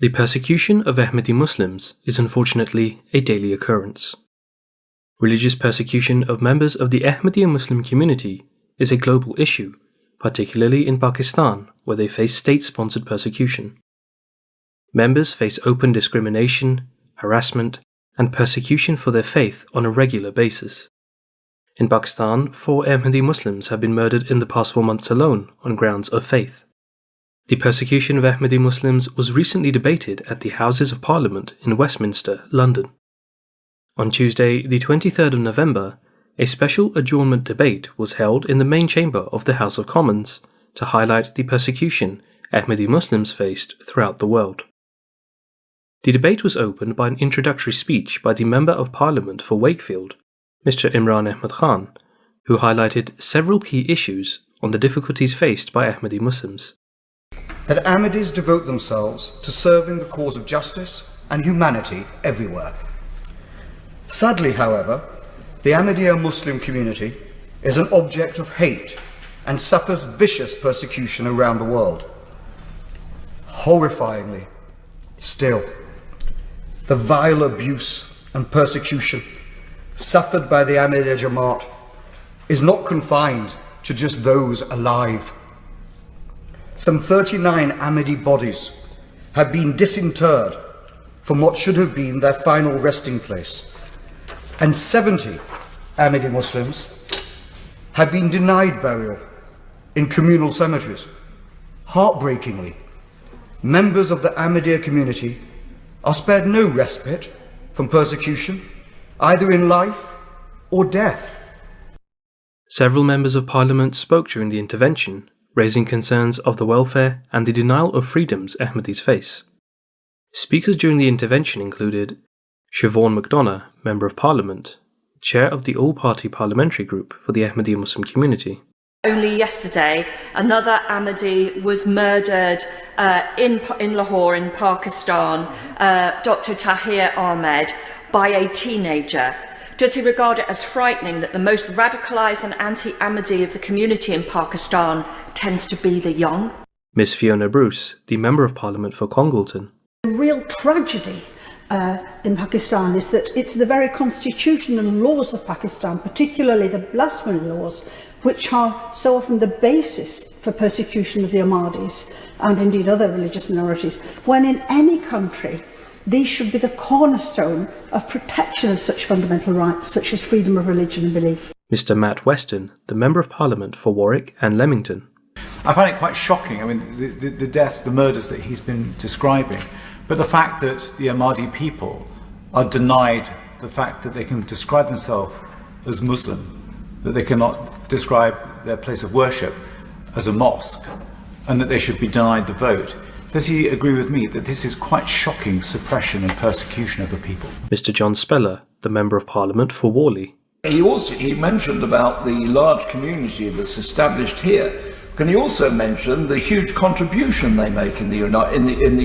The persecution of Ahmadi Muslims is unfortunately a daily occurrence. Religious persecution of members of the Ahmadiyya Muslim community is a global issue, particularly in Pakistan, where they face state-sponsored persecution. Members face open discrimination, harassment, and persecution for their faith on a regular basis. In Pakistan, 4 Ahmadi Muslims have been murdered in the past 4 months alone on grounds of faith. The persecution of Ahmadi Muslims was recently debated at the Houses of Parliament in Westminster, London. On Tuesday, the 23rd of November, a special adjournment debate was held in the main chamber of the House of Commons to highlight the persecution Ahmadi Muslims faced throughout the world. The debate was opened by an introductory speech by the Member of Parliament for Wakefield, Mr. Imran Ahmad Khan, who highlighted several key issues on the difficulties faced by Ahmadi Muslims. That Ahmadis devote themselves to serving the cause of justice and humanity everywhere. Sadly, however, the Ahmadiyya Muslim community is an object of hate and suffers vicious persecution around the world. Horrifyingly, still, the vile abuse and persecution suffered by the Ahmadiyya Jamaat is not confined to just those alive. Some 39 Ahmadi bodies have been disinterred from what should have been their final resting place, and 70 Ahmadi Muslims have been denied burial in communal cemeteries. Heartbreakingly, members of the Ahmadiyya community are spared no respite from persecution, either in life or death. Several members of Parliament spoke during the intervention, raising concerns of the welfare and the denial of freedoms Ahmadis face. Speakers during the intervention included Siobhan McDonough, Member of Parliament, Chair of the All-Party Parliamentary Group for the Ahmadiyya Muslim Community. Only yesterday, another Ahmadi was murdered in Lahore, in Pakistan, Dr. Tahir Ahmed, by a teenager. Does he regard it as frightening that the most radicalised and anti-Ahmadi of the community in Pakistan tends to be the young? Miss Fiona Bruce, the Member of Parliament for Congleton. The real tragedy in Pakistan is that it's the very constitution and laws of Pakistan, particularly the blasphemy laws, which are so often the basis for persecution of the Ahmadis and indeed other religious minorities, when in any country these should be the cornerstone of protection of such fundamental rights, such as freedom of religion and belief. Mr. Matt Weston, the Member of Parliament for Warwick and Leamington. I find it quite shocking, the deaths, the murders that he's been describing, but the fact that the Ahmadi people are denied the fact that they can describe themselves as Muslim, that they cannot describe their place of worship as a mosque, and that they should be denied the vote. Does he agree with me that this is quite shocking suppression and persecution of the people? Mr. John Speller, the Member of Parliament for Worley. He mentioned about the large community that's established here. Can he also mention the huge contribution they make in the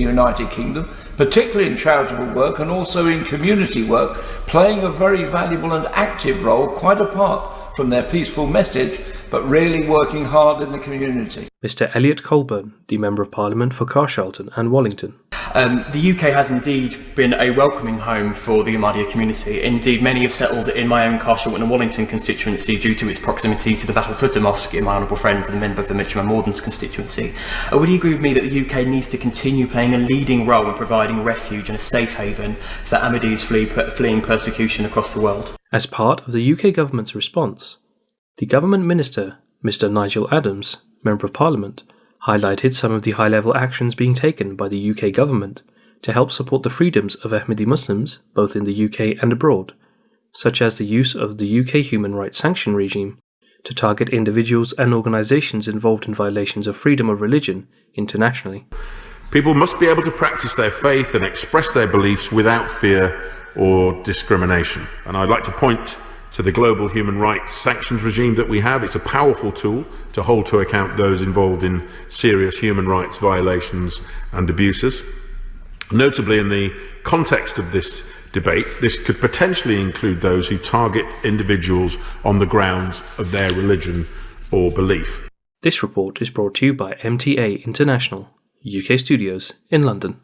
United Kingdom, particularly in charitable work and also in community work, playing a very valuable and active role, quite apart from their peaceful message, but really working hard in the community. Mr. Elliot Colburn, the Member of Parliament for Carshalton and Wallington. The UK has indeed been a welcoming home for the Ahmadiyya community. Indeed, many have settled in my own Carshalton and Wallington constituency due to its proximity to the Battle Footer Mosque in my honourable friend, the member of the Mitcham and Mordens constituency. Would you agree with me that the UK needs to continue playing a leading role in providing refuge and a safe haven for Ahmadis fleeing persecution across the world? As part of the UK government's response, the Government Minister, Mr. Nigel Adams, Member of Parliament, highlighted some of the high-level actions being taken by the UK government to help support the freedoms of Ahmadi Muslims, both in the UK and abroad, such as the use of the UK human rights sanction regime to target individuals and organisations involved in violations of freedom of religion internationally. People must be able to practice their faith and express their beliefs without fear or discrimination. And I'd like to point to the global human rights sanctions regime that we have. It's a powerful tool to hold to account those involved in serious human rights violations and abuses. Notably, in the context of this debate, this could potentially include those who target individuals on the grounds of their religion or belief. This report is brought to you by MTA International, UK Studios in London.